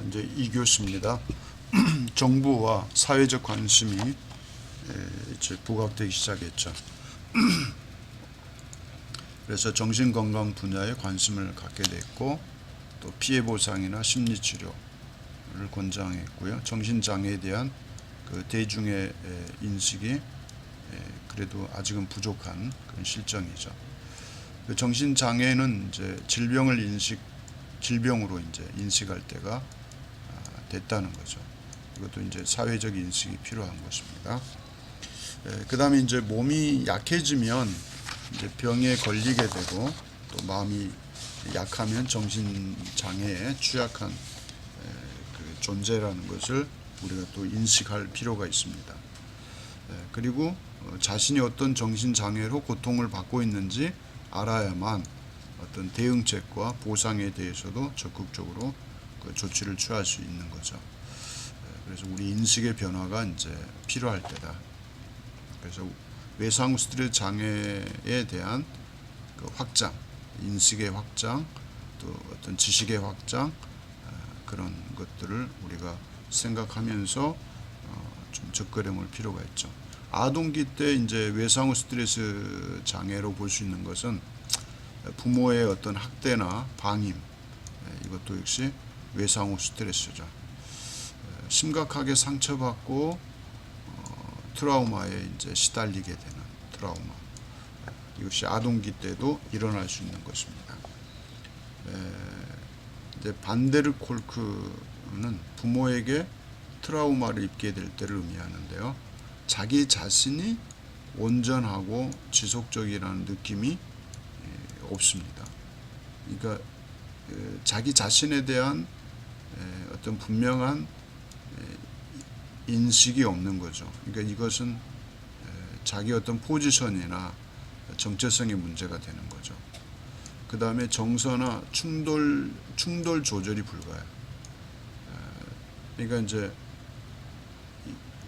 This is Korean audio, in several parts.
이제 2교시입니다. 정부와 사회적 관심이 이제 부각되기 시작했죠. 그래서 정신건강 분야에 관심을 갖게 됐고, 또 피해 보상이나 심리 치료를 권장했고요. 정신장애에 대한 그 대중의 인식이 그래도 아직은 부족한 그런 실정이죠. 그 정신장애는 이제 질병으로 이제 인식할 때가 됐다는 거죠. 이것도 이제 사회적 인식이 필요한 것입니다. 그 다음에 이제 몸이 약해지면 이제 병에 걸리게 되고, 또 마음이 약하면 정신장애에 취약한 그 존재라는 것을 우리가 또 인식할 필요가 있습니다. 그리고 자신이 어떤 정신장애로 고통을 받고 있는지 알아야만 어떤 대응책과 보상에 대해서도 적극적으로 그 조치를 취할 수 있는 거죠. 그래서 우리 인식의 변화가 이제 필요할 때다. 그래서 외상후 스트레스 장애에 대한 그 확장, 인식의 확장, 또 어떤 지식의 확장, 그런 것들을 우리가 생각하면서 좀 접근해볼 필요가 있죠. 아동기 때 이제 외상후 스트레스 장애로 볼 수 있는 것은 부모의 어떤 학대나 방임, 이것도 역시 외상후 스트레스죠. 심각하게 상처받고 트라우마에 이제 시달리게 되는 트라우마, 이것이 아동기 때도 일어날 수 있는 것입니다. 이제 반데르 콜크는 부모에게 트라우마를 입게 될 때를 의미하는데요. 자기 자신이 온전하고 지속적이라는 느낌이 없습니다. 그러니까 자기 자신에 대한 어떤 분명한 인식이 없는 거죠. 그러니까 이것은 자기 어떤 포지션이나 정체성의 문제가 되는 거죠. 그 다음에 정서나 충돌 조절이 불가해요. 그러니까 이제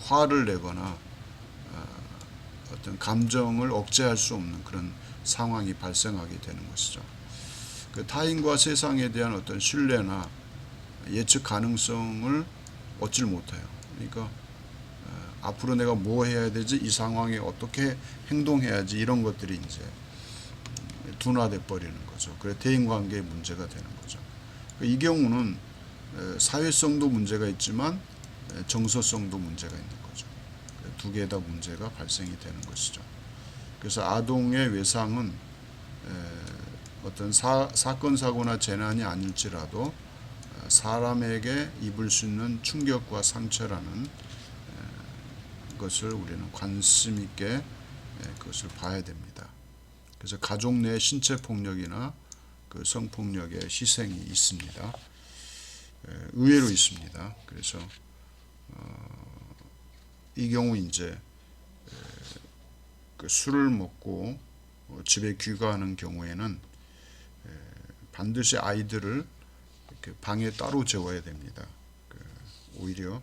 화를 내거나 어떤 감정을 억제할 수 없는 그런 상황이 발생하게 되는 것이죠. 그 타인과 세상에 대한 어떤 신뢰나 예측 가능성을 얻질 못해요. 그러니까 앞으로 내가 뭐 해야 되지, 이 상황에 어떻게 행동해야지, 이런 것들이 이제 둔화돼 버리는 거죠. 그래서 대인관계의 문제가 되는 거죠. 이 경우는 사회성도 문제가 있지만 정서성도 문제가 있는 거죠. 두 개 다 문제가 발생이 되는 것이죠. 그래서 아동의 외상은 어떤 사건 사고나 재난이 아닐지라도 사람에게 입을 수 있는 충격과 상처라는 것을 우리는 관심 있게 그것을 봐야 됩니다. 그래서 가족 내 신체 폭력이나 그 성폭력의 희생이 있습니다. 의외로 있습니다. 그래서 이 경우 이제 그 술을 먹고 집에 귀가하는 경우에는 반드시 아이들을 이렇게 방에 따로 재워야 됩니다. 오히려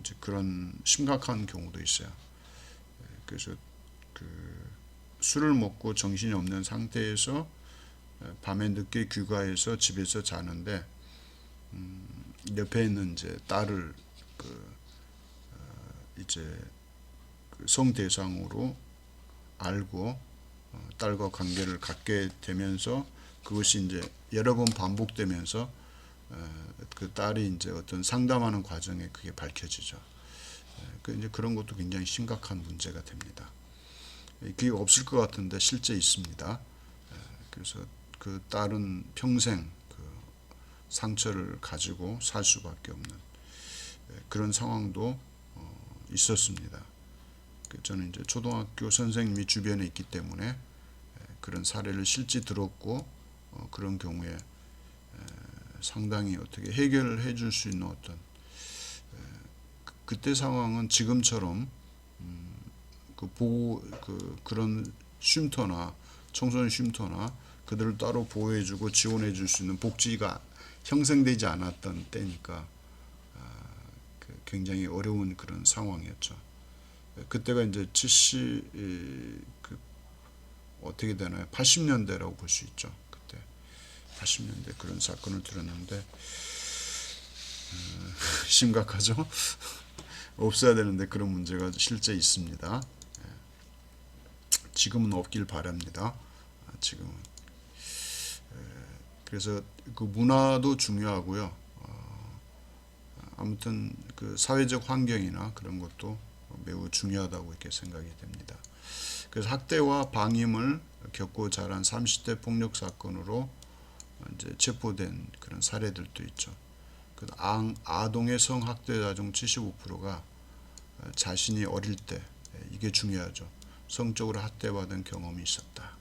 이제 그런 심각한 경우도 있어요. 그래서 그 술을 먹고 정신이 없는 상태에서 밤에 늦게 귀가해서 집에서 자는데 옆에 있는 이제 딸을 이제 성대상으로 알고 딸과 관계를 갖게 되면서 그것이 이제 여러 번 반복되면서 그 딸이 이제 어떤 상담하는 과정에 그게 밝혀지죠. 이제 그런 것도 굉장히 심각한 문제가 됩니다. 그게 없을 것 같은데 실제 있습니다. 그래서 그 딸은 평생 그 상처를 가지고 살 수밖에 없는 그런 상황도 있었습니다. 저는 이제 초등학교 선생님이 주변에 있기 때문에 그런 사례를 실제 들었고, 그런 경우에 상당히 어떻게 해결해 줄 수 있는 어떤 그때 상황은 지금처럼 그런 쉼터나 청소년 쉼터나 그들을 따로 보호해주고 지원해줄 수 있는 복지가 형성되지 않았던 때니까 굉장히 어려운 그런 상황이었죠. 그때가 이제 어떻게 되나요? 80년대라고 볼 수 있죠. 그때 80년대 그런 사건을 들었는데 심각하죠. 없어야 되는데 그런 문제가 실제 있습니다. 지금은 없길 바랍니다. 지금은. 그래서 그 문화도 중요하고요. 아무튼 그 사회적 환경이나 그런 것도 매우 중요하다고 이렇게 생각이 됩니다. 그래서 학대와 방임을 겪고 자란 30대 폭력 사건으로 이제 체포된 그런 사례들도 있죠. 그 아동의 성학대자 중 75%가 자신이 어릴 때, 이게 중요하죠. 성적으로 학대받은 경험이 있었다.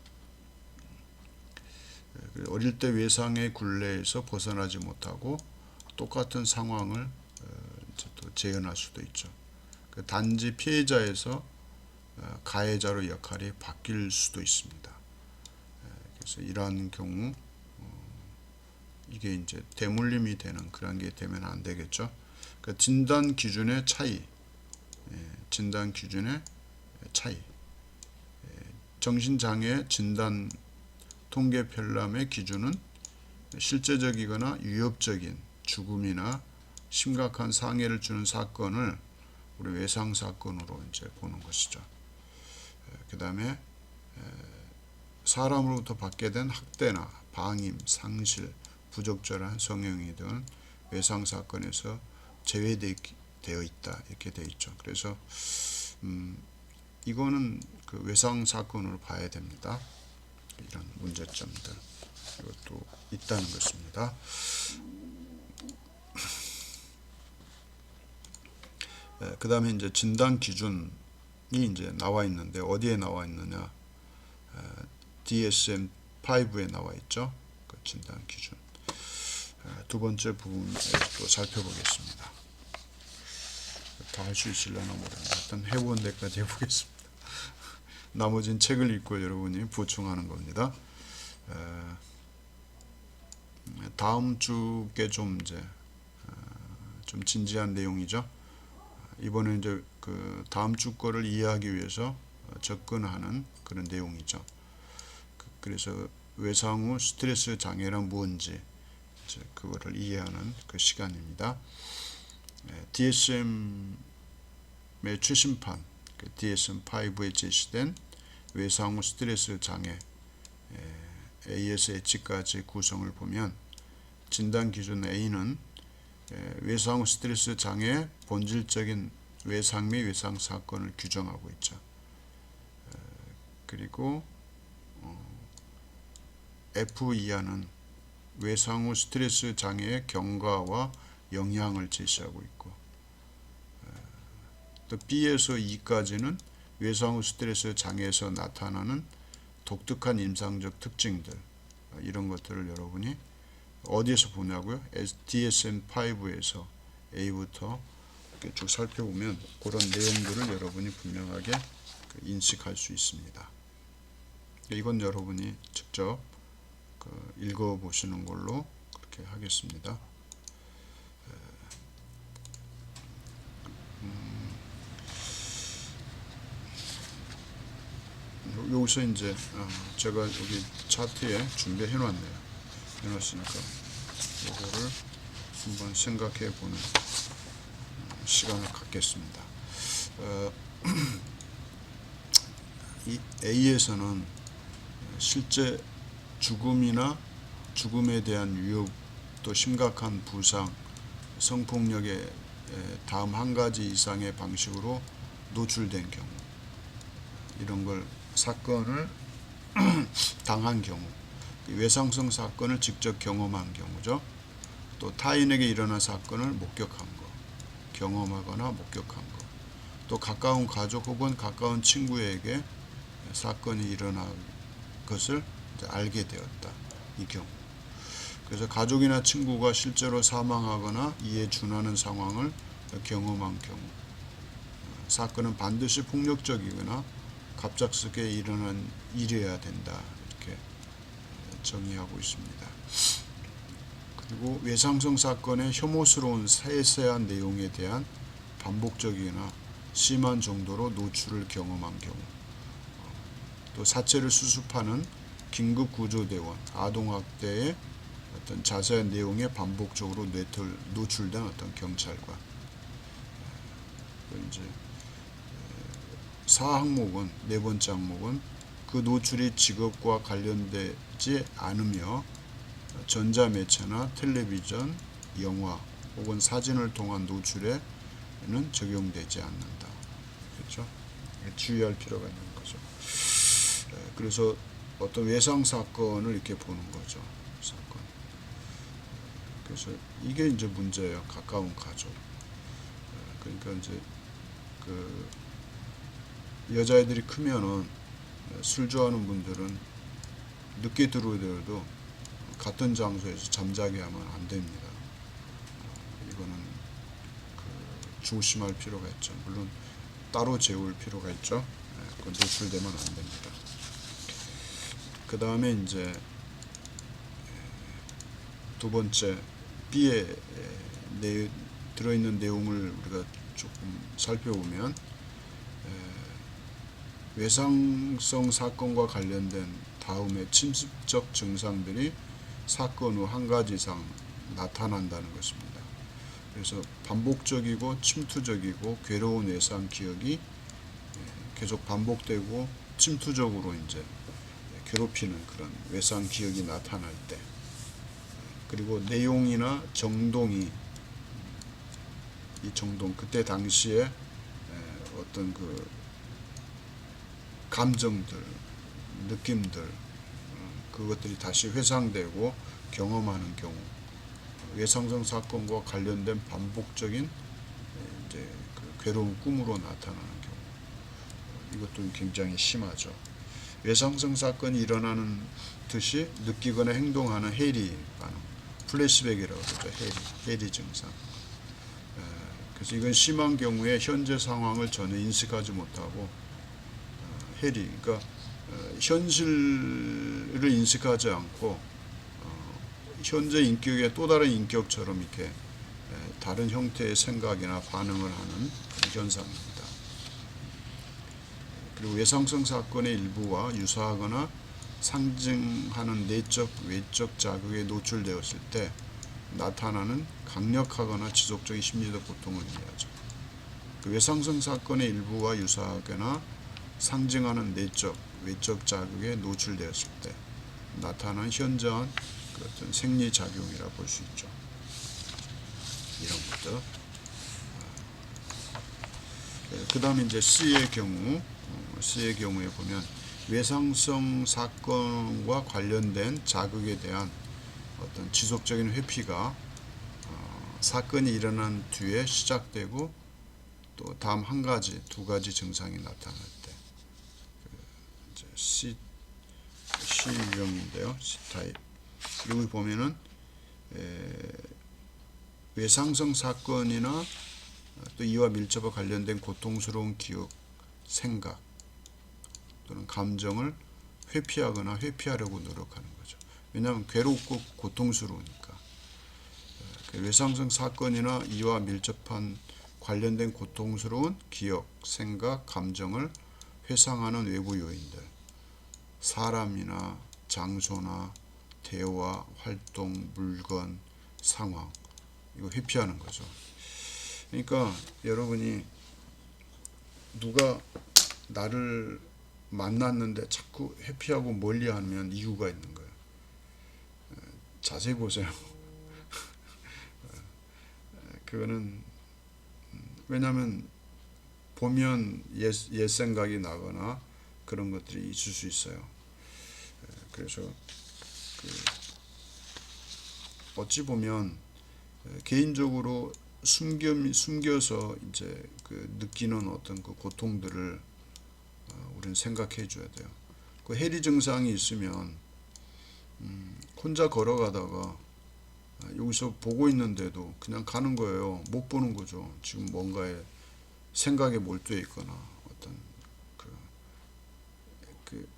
어릴 때 외상의 굴레에서 벗어나지 못하고 똑같은 상황을 또 재현할 수도 있죠. 단지 피해자에서 가해자로 역할이 바뀔 수도 있습니다. 그래서 이러한 경우 이게 이제 대물림이 되는 그런 게 되면 안 되겠죠. 진단 기준의 차이, 진단 기준의 차이, 정신장애 진단 통계 편람의 기준은 실제적이거나 위협적인 죽음이나 심각한 상해를 주는 사건을 우리 외상 사건으로 이제 보는 것이죠. 그 다음에 사람으로부터 받게 된 학대나 방임, 상실, 부적절한 성행위 등 외상 사건에서 제외되어 있다 이렇게 되어 있죠. 그래서 이거는 그 외상 사건으로 봐야 됩니다. 이런 문제점들 이것도 있다는 것입니다. 그 다음에 이제 진단 기준이 이제 나와 있는데 어디에 나와 있느냐? DSM-5에 나와 있죠. 그 진단 기준. 두 번째 부분을 또 살펴보겠습니다. 다 할 수 있으려나 모르겠는데 일단 해본 데까지 해보겠습니다. 나머지는 책을 읽고 여러분이 보충하는 겁니다. 다음 주께 좀 이제 좀 진지한 내용이죠. 이번에 이제 그 다음 주 거를 이해하기 위해서 접근하는 그런 내용이죠. 그래서 외상 후 스트레스 장애란 무엇인지 그거를 이해하는 그 시간입니다. DSM의 최신판 DSM-5에 제시된 외상 후 스트레스 장애 ASH까지 구성을 보면 진단 기준 A는 외상 후 스트레스 장애의 본질적인 외상 및 외상 사건을 규정하고 있죠. 그리고 F 이하는 외상 후 스트레스 장애의 경과와 영향을 제시하고 있고, 또 B에서 E까지는 외상 후 스트레스 장애에서 나타나는 독특한 임상적 특징들, 이런 것들을 여러분이 어디에서 보냐고요? DSM-5에서 A부터 이렇게 쭉 살펴보면 그런 내용들을 여러분이 분명하게 인식할 수 있습니다. 이건 여러분이 직접 읽어보시는 걸로 그렇게 하겠습니다. 여기서 이제 제가 여기 차트에 준비해 놨네요. 해놨으니까 이거를 한번 생각해 보는 시간을 갖겠습니다. 이 A에서는 실제 죽음이나 죽음에 대한 위협, 또 심각한 부상, 성폭력의 다음 한 가지 이상의 방식으로 노출된 경우, 이런 걸 사건을 당한 경우, 외상성 사건을 직접 경험한 경우죠. 또 타인에게 일어난 사건을 목격한 것, 경험하거나 목격한 것, 또 가까운 가족 혹은 가까운 친구에게 사건이 일어난 것을 알게 되었다. 이 경우. 그래서 가족이나 친구가 실제로 사망하거나 이에 준하는 상황을 경험한 경우, 사건은 반드시 폭력적이거나 갑작스럽게 일어난 일이어야 된다. 이렇게 정의하고 있습니다. 그리고 외상성 사건의 혐오스러운 세세한 내용에 대한 반복적이거나 심한 정도로 노출을 경험한 경우, 또 사체를 수습하는 긴급구조대원, 아동학대의 어떤 자세한 내용에 반복적으로 노출된 어떤 경찰관. 이제 4항목은 네 번째 항목은 그 노출이 직업과 관련되지 않으며 전자매체나 텔레비전, 영화 혹은 사진을 통한 노출에는 적용되지 않는다. 그렇죠? 주의할 필요가 있는 거죠. 그래서 어떤 외상 사건을 이렇게 보는 거죠. 사건. 그래서 이게 이제 문제예요. 가까운 가족. 그러니까 이제 그 여자애들이 크면은 술 좋아하는 분들은 늦게 들어오더라도 같은 장소에서 잠자게 하면 안 됩니다. 이거는 그 조심할 필요가 있죠. 물론 따로 재울 필요가 있죠. 그건 노출되면 안 됩니다. 그 다음에 이제 두 번째 B에 들어있는 내용을 우리가 조금 살펴보면 외상성 사건과 관련된 다음에 침습적 증상들이 사건 후 한 가지 이상 나타난다는 것입니다. 그래서 반복적이고 침투적이고 괴로운 외상 기억이 계속 반복되고 침투적으로 이제 괴롭히는 그런 외상 기억이 나타날 때, 그리고 내용이나 정동이 이 정동 그때 당시에 어떤 그 감정들, 느낌들 그것들이 다시 회상되고 경험하는 경우, 외상성 사건과 관련된 반복적인 이제 그 괴로운 꿈으로 나타나는 경우, 이것도 굉장히 심하죠. 외상성 사건이 일어나는 듯이 느끼거나 행동하는 해리 반응, 플래시백이라고 그러죠. 해리 증상. 그래서 이건 심한 경우에 현재 상황을 전혀 인식하지 못하고 해리, 그러니까 현실을 인식하지 않고 현재 인격의 또 다른 인격처럼 이렇게 다른 형태의 생각이나 반응을 하는 그런 현상입니다. 그리고 외상성 사건의 일부와 유사하거나 상징하는 내적, 외적 자극에 노출되었을 때 나타나는 강력하거나 지속적인 심리적 고통을 의미하죠. 그 외상성 사건의 일부와 유사하거나 상징하는 내적, 외적 자극에 노출되었을 때 나타나는 현저한 그 어떤 생리작용이라 볼 수 있죠. 이런 것들. 그 다음에 이제 C의 경우에 보면 외상성 사건과 관련된 자극에 대한 어떤 지속적인 회피가 사건이 일어난 뒤에 시작되고 또 다음 두 가지 증상이 나타날 때, C 유형인데요. C 타입. 여기 보면은 외상성 사건이나 또 이와 밀접하게 관련된 고통스러운 기억, 생각 또는 감정을 회피하거나 회피하려고 노력하는 거죠. 왜냐하면 괴롭고 고통스러우니까. 외상성 사건이나 이와 밀접한 관련된 고통스러운 기억, 생각, 감정을 회상하는 외부 요인들, 사람이나 장소나 대화, 활동, 물건, 상황, 이거 회피하는 거죠. 그러니까 여러분이 누가 나를 만났는데 자꾸 회피하고 멀리하면 이유가 있는 거예요. 자세히 보세요. 그거는 왜냐하면 보면 옛 생각이 나거나 그런 것들이 있을 수 있어요. 그래서 어찌 보면 개인적으로 숨겨서 이제 그 느끼는 어떤 그 고통들을 우리는 생각해 줘야 돼요. 그 해리 증상이 있으면 혼자 걸어가다가 여기서 보고 있는데도 그냥 가는 거예요. 못 보는 거죠. 지금 뭔가에 생각에 몰두해 있거나 어떤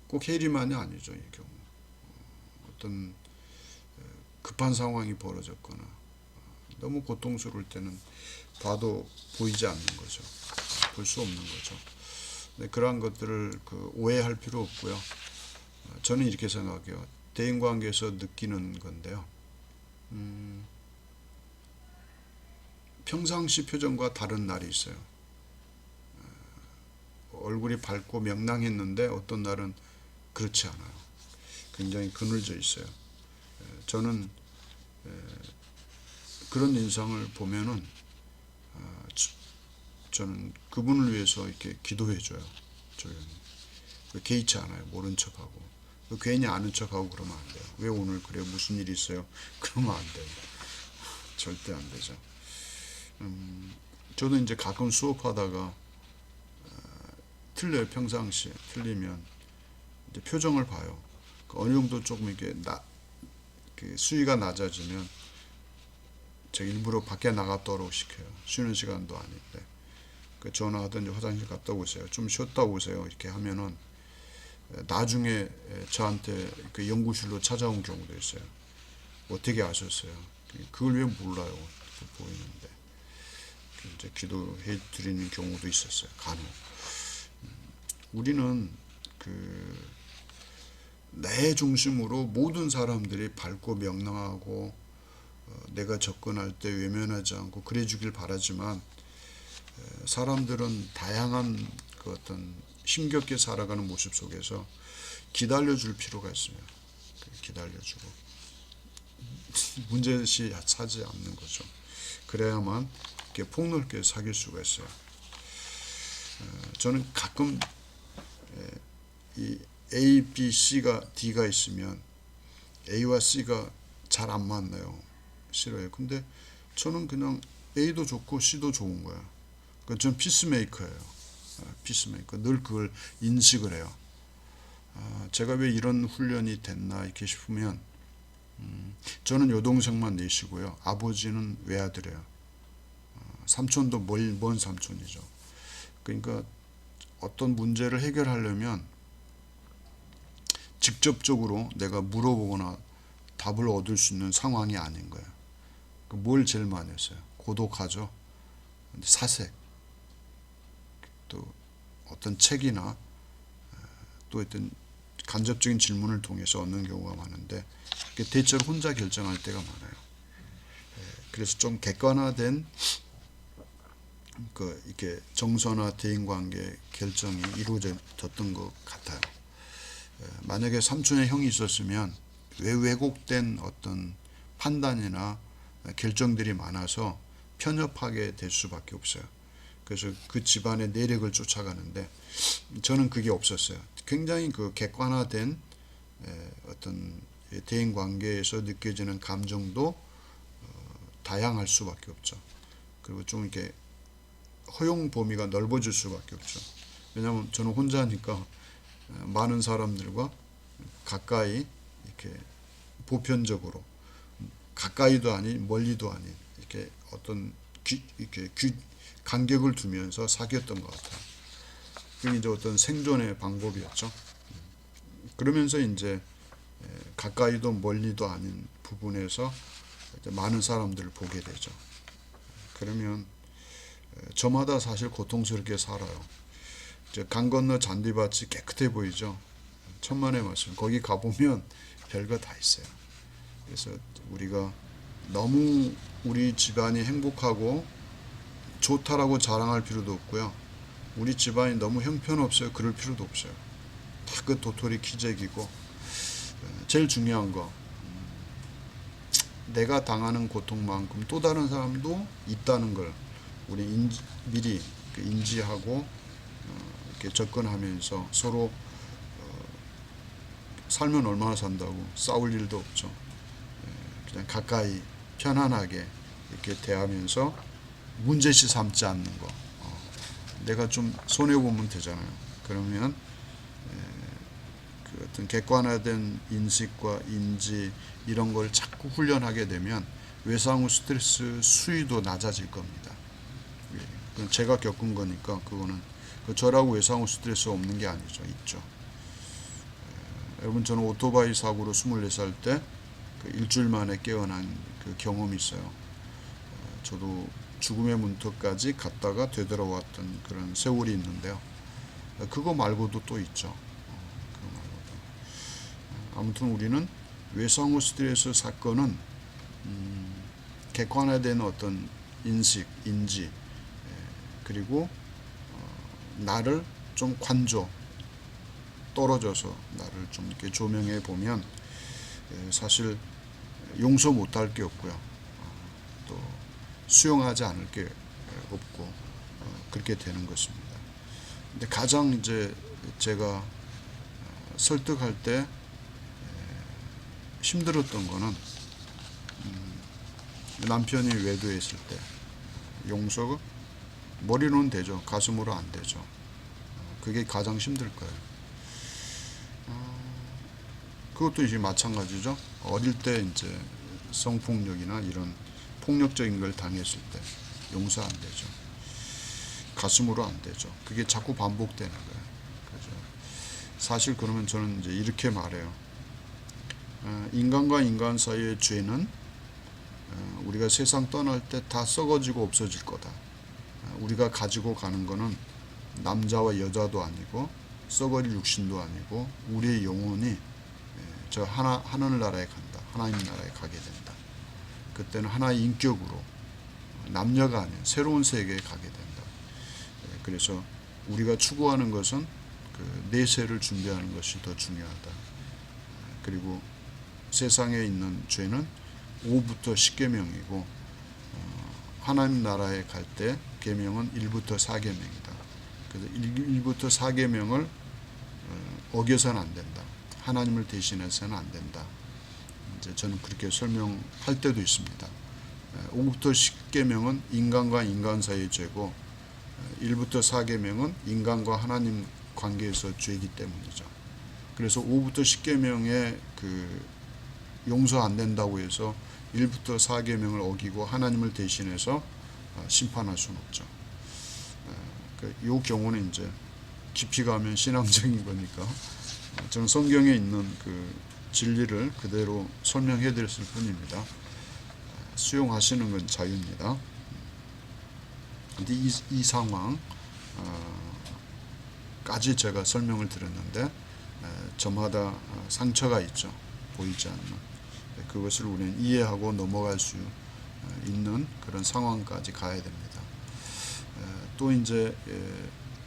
꼭 해리만이 아니죠. 이 경우 어떤 급한 상황이 벌어졌거나 너무 고통스러울 때는 봐도 보이지 않는 거죠. 볼 수 없는 거죠. 네, 그러한 것들을 오해할 필요 없고요. 저는 이렇게 생각해요. 대인관계에서 느끼는 건데요. 평상시 표정과 다른 날이 있어요. 얼굴이 밝고 명랑했는데 어떤 날은 그렇지 않아요. 굉장히 그늘져 있어요. 저는 그런 인상을 보면은 저는 그분을 위해서 이렇게 기도해줘요. 조용히. 개의치 않아요. 모른 척하고. 괜히 아는 척하고 그러면 안 돼요. 왜 오늘 그래? 무슨 일이 있어요? 그러면 안 돼요. 절대 안 되죠. 저도 이제 가끔 수업하다가 틀려요. 평상시에 틀리면 이제 표정을 봐요. 어느 정도 조금 이렇게 수위가 낮아지면 제가 일부러 밖에 나갔도록 시켜요. 쉬는 시간도 아닌데. 전화하든지 화장실 갔다 오세요. 좀 쉬었다 오세요. 이렇게 하면은 나중에 저한테 그 연구실로 찾아온 경우도 있어요. 어떻게 아셨어요? 그걸 왜 몰라요? 보이는데. 이제 기도해 드리는 경우도 있었어요. 간혹. 우리는 내 중심으로 모든 사람들이 밝고 명랑하고 내가 접근할 때 외면하지 않고 그래 주길 바라지만 사람들은 다양한 그 어떤 힘겹게 살아가는 모습 속에서 기다려줄 필요가 있습니다. 기다려주고 문제시 사지 않는 거죠. 그래야만 이렇게 폭넓게 사귈 수가 있어요. 저는 가끔 이 A, B, C가 D가 있으면 A와 C가 잘 안 맞나요? 싫어요. 근데 저는 그냥 A도 좋고 C도 좋은 거야. 저는 피스메이커예요. 피스메이커. 늘 그걸 인식을 해요. 제가 왜 이런 훈련이 됐나 이렇게 싶으면 저는 여동생만 넷이고요. 아버지는 외아들이에요. 삼촌도 먼 삼촌이죠. 그러니까 어떤 문제를 해결하려면 직접적으로 내가 물어보거나 답을 얻을 수 있는 상황이 아닌 거예요. 뭘 제일 많이 했어요? 고독하죠. 사색, 또 어떤 책이나 또 어떤 간접적인 질문을 통해서 얻는 경우가 많은데 대체로 혼자 결정할 때가 많아요. 그래서 좀 객관화된 이렇게 정서나 대인관계 결정이 이루어졌던 것 같아요. 만약에 삼촌의 형이 있었으면 왜곡된 어떤 판단이나 결정들이 많아서 편협하게 될 수밖에 없어요. 그래서 그 집안의 내력을 쫓아가는데 저는 그게 없었어요. 굉장히 그 객관화된 어떤 대인 관계에서 느껴지는 감정도 다양할 수밖에 없죠. 그리고 좀 이렇게 허용 범위가 넓어질 수밖에 없죠. 왜냐하면 저는 혼자니까 많은 사람들과 가까이 이렇게 보편적으로 가까이도 아닌 멀리도 아닌 이렇게 어떤 간격을 두면서 사귀었던 것 같아요. 그게 이제 어떤 생존의 방법이었죠. 그러면서 이제 가까이도 멀리도 아닌 부분에서 많은 사람들을 보게 되죠. 그러면 저마다 사실 고통스럽게 살아요. 강 건너 잔디밭이 깨끗해 보이죠. 천만의 말씀. 거기 가보면 별거 다 있어요. 그래서 우리가 너무 우리 집안이 행복하고 좋다라고 자랑할 필요도 없고요. 우리 집안이 너무 형편없어요. 그럴 필요도 없어요. 다 그 도토리 키재기고 제일 중요한 거 내가 당하는 고통만큼 또 다른 사람도 있다는 걸 우리 미리 인지하고 이렇게 접근하면서 서로 살면 얼마나 산다고 싸울 일도 없죠. 그냥 가까이 편안하게 이렇게 대하면서 문제시 삼지 않는 거. 내가 좀 손해 보면 되잖아요. 그러면 그 어떤 객관화된 인식과 인지 이런 걸 자꾸 훈련하게 되면 외상 후 스트레스 수위도 낮아질 겁니다. 그건 제가 겪은 거니까 그거는 저라고 외상 후 스트레스 없는 게 아니죠. 있죠. 여러분 저는 오토바이 사고로 24살 때 일주일 만에 깨어난 그 경험이 있어요. 저도 죽음의 문턱까지 갔다가 되돌아왔던 그런 세월이 있는데요. 그거 말고도 또 있죠. 그거 말고도. 아무튼 우리는 외상 후 스트레스 사건은 객관화된 어떤 인식, 인지, 그리고 나를 좀 떨어져서 나를 좀 이렇게 조명해 보면 사실 용서 못할 게 없고요. 또 수용하지 않을 게 없고 그렇게 되는 것입니다. 근데 가장 이제 제가 설득할 때 힘들었던 거는 남편이 외도에 있을 때 용서가 머리로는 되죠. 가슴으로 안 되죠. 그게 가장 힘들 거예요. 그것도 이제 마찬가지죠. 어릴 때 이제 성폭력이나 이런 폭력적인 걸 당했을 때 용서 안 되죠. 가슴으로 안 되죠. 그게 자꾸 반복되는 거예요. 그죠? 사실 그러면 저는 이제 이렇게 말해요. 인간과 인간 사이의 죄는 우리가 세상 떠날 때 다 썩어지고 없어질 거다. 우리가 가지고 가는 거는 남자와 여자도 아니고 썩어질 육신도 아니고 우리의 영혼이 저 하늘나라에 간다. 하나님 나라에 가게 된다. 그때는 하나의 인격으로 남녀가 아닌 새로운 세계에 가게 된다. 그래서 우리가 추구하는 것은 그 내세를 준비하는 것이 더 중요하다. 그리고 세상에 있는 죄는 5부터 10계명이고 하나님 나라에 갈 때 계명은 1부터 4계명이다. 그래서 1부터 4계명을 어겨서는 안 된다. 하나님을 대신해서는 안 된다. 이제 저는 그렇게 설명할 때도 있습니다. 5부터 10계명은 인간과 인간 사이의 죄고 1부터 4계명은 인간과 하나님 관계에서 죄이기 때문이죠. 그래서 5부터 10계명에 그 용서 안 된다고 해서 1부터 4계명을 어기고 하나님을 대신해서 심판할 수는 없죠. 이 경우는 이제 깊이 가면 신앙적인 거니까 저는 성경에 있는 그 진리를 그대로 설명해 드렸을 뿐입니다. 수용하시는 건 자유입니다. 근데 이 상황까지 제가 설명을 드렸는데 저마다 상처가 있죠. 보이지 않는. 그것을 우리는 이해하고 넘어갈 수 있는 그런 상황까지 가야 됩니다. 또 이제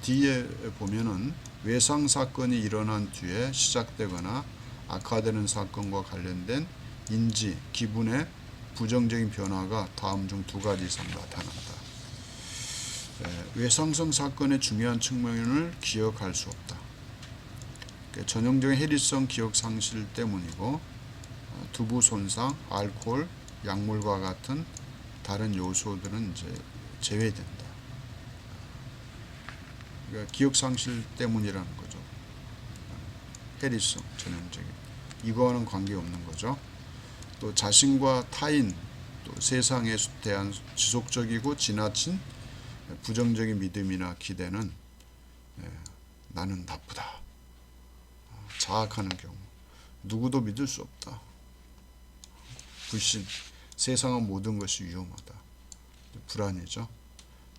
뒤에 보면은 외상 사건이 일어난 뒤에 시작되거나 악화되는 사건과 관련된 인지, 기분의 부정적인 변화가 다음 중 2가지 이상 나타난다. 외상성 사건의 중요한 측면을 기억할 수 없다. 전형적인 해리성 기억 상실 때문이고 두부 손상, 알코올, 약물과 같은 다른 요소들은 이제 제외된다. 그러니까 기억 상실 때문이라는 거죠. 해리성 전형적인 이거와는 관계없는 거죠. 또 자신과 타인, 또 세상에 대한 지속적이고 지나친 부정적인 믿음이나 기대는 나는 나쁘다. 자학하는 경우 누구도 믿을 수 없다. 불신, 세상은 모든 것이 위험하다. 불안이죠.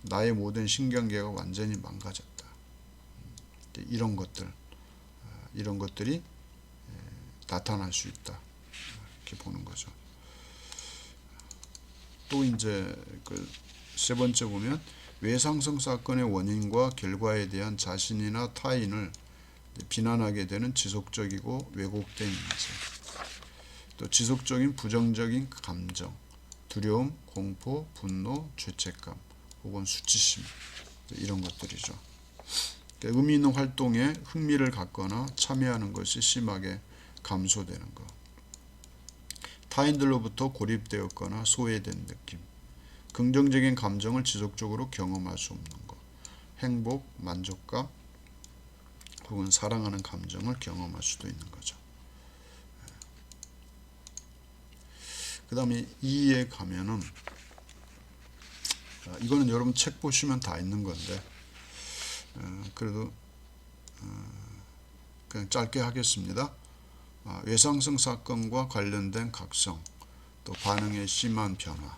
나의 모든 신경계가 완전히 망가졌다. 이런 것들이 나타날 수 있다. 이렇게 보는 거죠. 또 이제 그 세 번째 보면 외상성 사건의 원인과 결과에 대한 자신이나 타인을 비난하게 되는 지속적이고 왜곡된 인지, 또 지속적인 부정적인 감정, 두려움, 공포, 분노, 죄책감, 혹은 수치심, 이런 것들이죠. 의미 있는 활동에 흥미를 갖거나 참여하는 것이 심하게 감소되는 것, 타인들로부터 고립되었거나 소외된 느낌, 긍정적인 감정을 지속적으로 경험할 수 없는 것, 행복, 만족감, 혹은 사랑하는 감정을 경험할 수도 있는 거죠. 그 다음에 2에 가면은 이거는 여러분 책 보시면 다 있는 건데 그래도 그냥 짧게 하겠습니다. 외상성 사건과 관련된 각성, 또 반응의 심한 변화,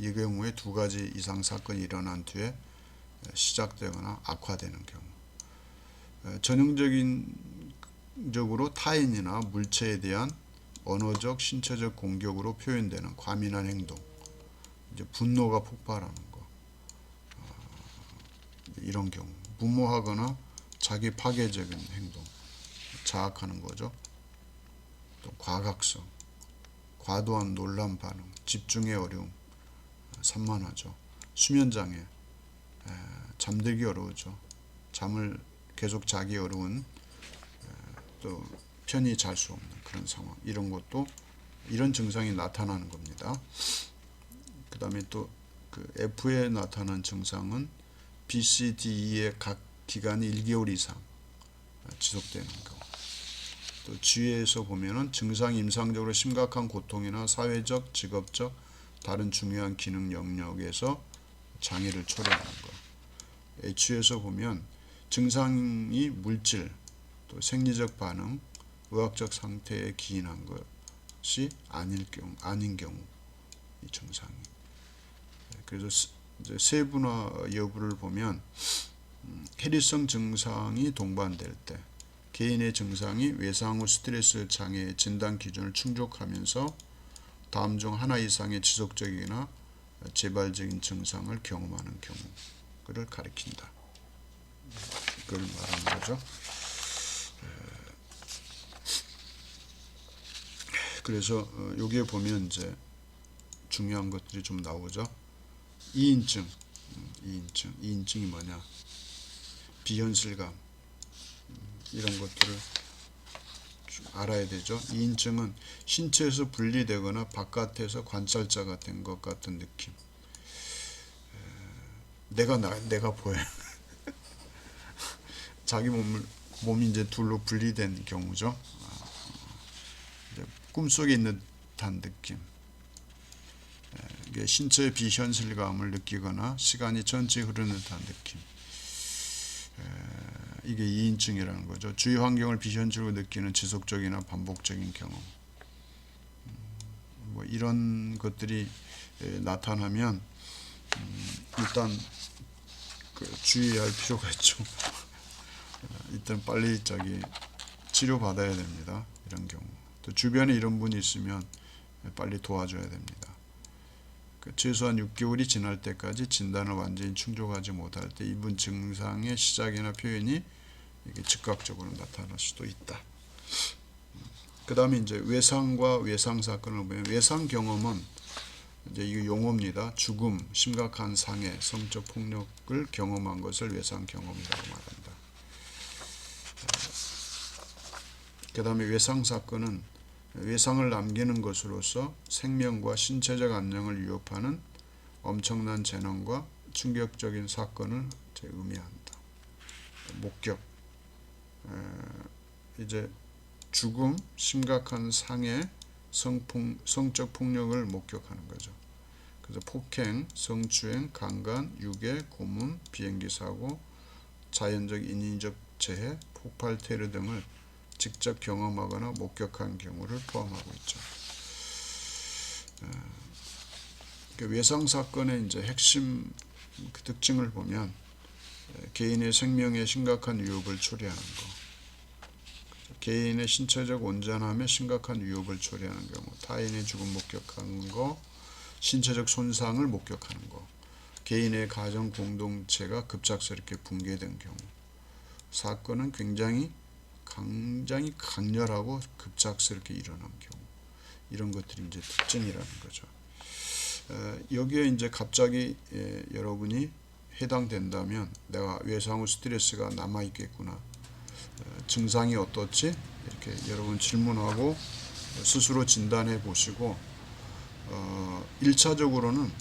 이 경우에 2가지 이상 사건이 일어난 뒤에 시작되거나 악화되는 경우, 전형적으로 타인이나 물체에 대한 언어적, 신체적 공격으로 표현되는 과민한 행동, 이제 분노가 폭발하는 거, 이런 경우, 무모하거나 자기 파괴적인 행동, 자학하는 거죠. 또 과각성, 과도한 논란 반응, 집중의 어려움, 산만하죠. 수면장애, 잠들기 어려우죠. 잠을 계속 자기 어려운, 또 편히 잘 수 없는 그런 상황, 이런 것도 이런 증상이 나타나는 겁니다. 그 다음에 또 그 F에 나타난 증상은 BCDE의 각 기간이 1개월 이상 지속되는 경우. 또 G에서 보면은 증상 임상적으로 심각한 고통이나 사회적, 직업적, 다른 중요한 기능 영역에서 장애를 초래하는 것. H에서 보면 증상이 물질, 또 생리적 반응, 의학적 상태에 기인한 것이 아닌 경우 이 증상이. 그래서 이제 세분화 여부를 보면 해리성 증상이 동반될 때 개인의 증상이 외상 후 스트레스 장애 진단 기준을 충족하면서 다음 중 하나 이상의 지속적이나 재발적인 증상을 경험하는 경우를 가리킨다. 이걸 말하는 거죠. 그래서 여기에 보면 이제 중요한 것들이 좀 나오죠. 이인증이 뭐냐? 비현실감, 이런 것들을 알아야 되죠. 이인증은 신체에서 분리되거나 바깥에서 관찰자가 된 것 같은 느낌. 내가 보여. 자기 몸이 이제 둘로 분리된 경우죠. 꿈속에 있는 듯한 느낌. 이게 신체의 비현실감을 느끼거나 시간이 천천히 흐르는 듯한 느낌. 이게 이인증이라는 거죠. 주위 환경을 비현실로 느끼는 지속적이나 반복적인 경험. 뭐 이런 것들이 나타나면 일단 주의할 필요가 있죠. 일단 빨리 치료 받아야 됩니다. 이런 경우. 또 주변에 이런 분이 있으면 빨리 도와줘야 됩니다. 최소한 6개월이 지날 때까지 진단을 완전히 충족하지 못할 때 이분 증상의 시작이나 표현이 이게 즉각적으로 나타날 수도 있다. 그 다음에 이제 외상과 외상 사건을 보면 외상 경험은 이제 이거 용어입니다. 죽음, 심각한 상해, 성적 폭력을 경험한 것을 외상 경험이라고 말한다. 그 다음에 외상 사건은 외상을 남기는 것으로서 생명과 신체적 안녕을 위협하는 엄청난 재난과 충격적인 사건을 의미한다. 목격, 이제 죽음, 심각한 상해, 성적 폭력을 목격하는 거죠. 그래서 폭행, 성추행, 강간, 유괴, 고문, 비행기 사고, 자연적 인위적 재해, 폭발 테러 등을 직접 경험하거나 목격한 경우를 포함하고 있죠. 외상 사건의 이제 핵심 특징을 보면 개인의 생명에 심각한 위협을 초래하는 것, 개인의 신체적 온전함에 심각한 위협을 초래하는 경우, 타인의 죽음 목격하는 것, 신체적 손상을 목격하는 것, 개인의 가정 공동체가 급작스럽게 붕괴된 경우, 사건은 굉장히 강렬하고 급작스럽게 일어난 경우, 이런 것들이 이제 특징이라는 거죠. 여기에 이제 갑자기 여러분이 해당된다면 내가 외상 후 스트레스가 남아 있겠구나, 증상이 어떻지? 이렇게 여러분 질문하고 스스로 진단해 보시고 1차적으로는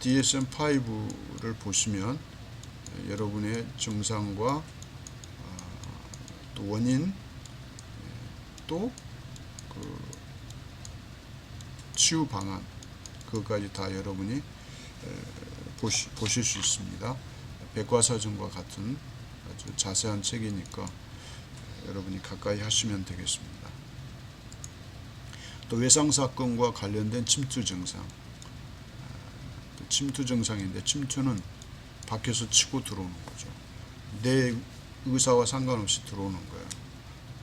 DSM-5를 보시면 여러분의 증상과 또 원인, 또 치유 방안, 그것까지 다 여러분이 보실 수 있습니다. 백과사전과 같은 아주 자세한 책이니까 여러분이 가까이 하시면 되겠습니다. 또 외상사건과 관련된 침투 증상, 침투 증상인데 침투는 밖에서 치고 들어오는 거죠. 내 의사와 상관없이 들어오는 거예요.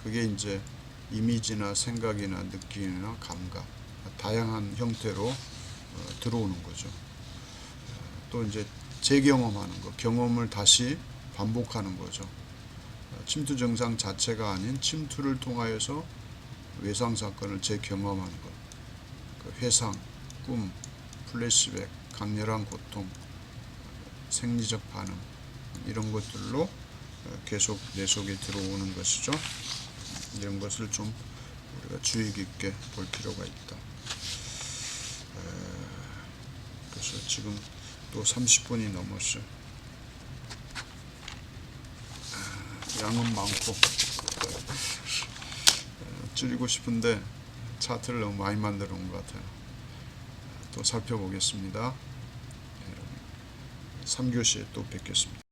그게 이제 이미지나 생각이나 느낌이나 감각 다양한 형태로 들어오는 거죠. 또 이제 재경험하는 거, 경험을 다시 반복하는 거죠. 침투 증상 자체가 아닌 침투를 통하여서 외상 사건을 재경험하는 것, 그 회상, 꿈, 플래시백, 강렬한 고통, 생리적 반응 이런 것들로 계속 내 속에 들어오는 것이죠. 이런 것을 좀 우리가 주의 깊게 볼 필요가 있다. 그래서 지금 또 30분이 넘었어요. 양은 많고 줄이고 싶은데 차트를 너무 많이 만들어 온 것 같아요. 또 살펴보겠습니다. 3교시에 또 뵙겠습니다.